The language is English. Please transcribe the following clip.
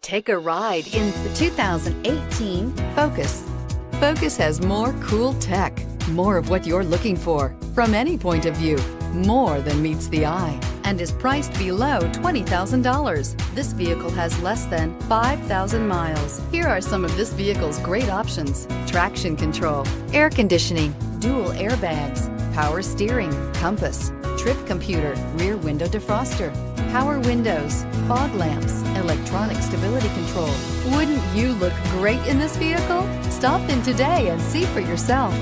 Take a ride in the 2018 Focus. Focus has more cool tech, more of what you're looking for from any point of view, more than meets the eye, and is priced below $20,000. This vehicle has less than 5,000 miles. Here are some of this vehicle's great options: traction control, air conditioning, dual airbags, power steering, compass, trip computer, rear window defroster, power windows, fog lamps, electronic stability control. Wouldn't you look great in this vehicle? Stop in today and see for yourself.